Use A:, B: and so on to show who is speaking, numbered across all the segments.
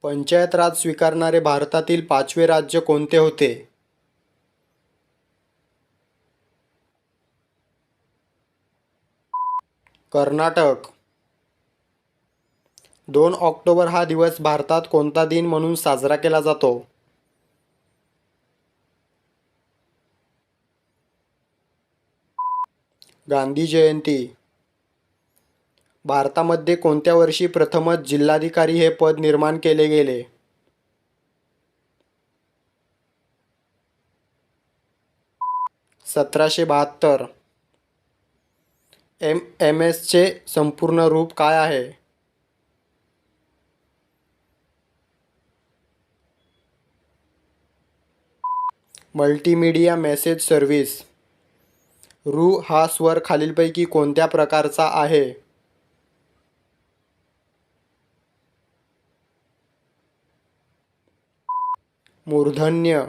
A: पंचायत राज स्वीकारणारे भारतातील पाचवे राज्य कोणते होते? कर्नाटक. 2 ऑक्टोबर हा दिवस भारतात कोणता दिन म्हणून साजरा केला जातो? गांधी जयंती. भारतामध्ये कोणत्या वर्षी प्रथमच जिल्हाधिकारी हे पद निर्माण केले गेले? 1772. एमएसचे संपूर्ण रूप काय आहे? Multimedia message service. रू हा स्वर खालीलपैकी कोणत्या प्रकारचा आहे? मूर्धन्य.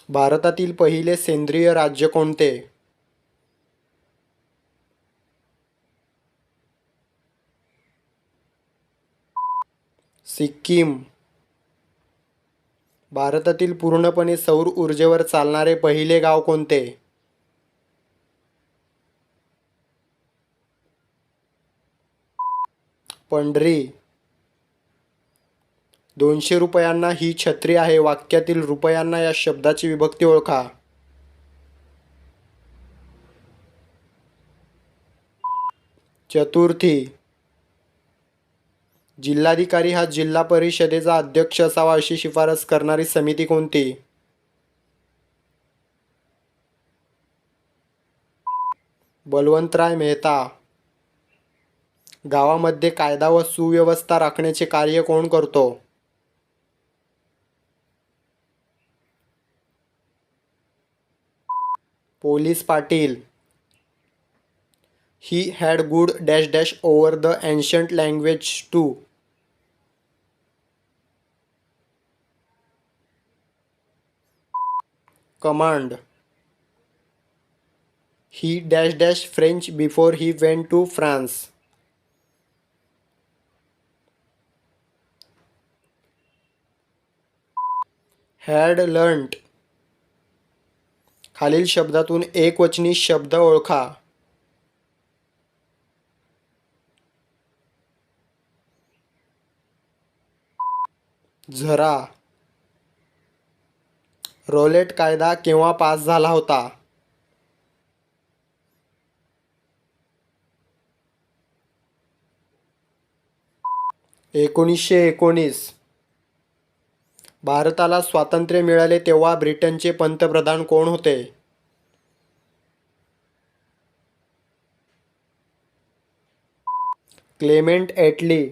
A: भारतातील पहिले सेंद्रिय राज्य कोणते? सिक्कीम. भारतातील पूर्णपणे सौर ऊर्जेवर चालणारे पहिले गाव कोणते? पंढरी. 200 रुपयांना ही छत्री आहे वाक्यातील रुपयांना या शब्दाची विभक्ती ओळखा. चतुर्थी. जिल्हाधिकारी हा जिल्हा परिषदेचा अध्यक्ष असावा अशी शिफारस करणारी समिती कोणती? बलवंतराय मेहता. गावामध्ये कायदा व सुव्यवस्था राखण्याचे कार्य कोण करतो? Police Patil. He had good dash dash over the ancient language too. Command. He dash dash French before he went to France. Had learnt. खालील शब्दातून एकवचनी शब्द ओळखा. झरा. रॉलेट कायदा केव्हा पास झाला होता? 1919. भारताला स्वातंत्र्य मिळाले तेव्हा ब्रिटनचे पंतप्रधान कोण होते? क्लेमेंट ॲटली.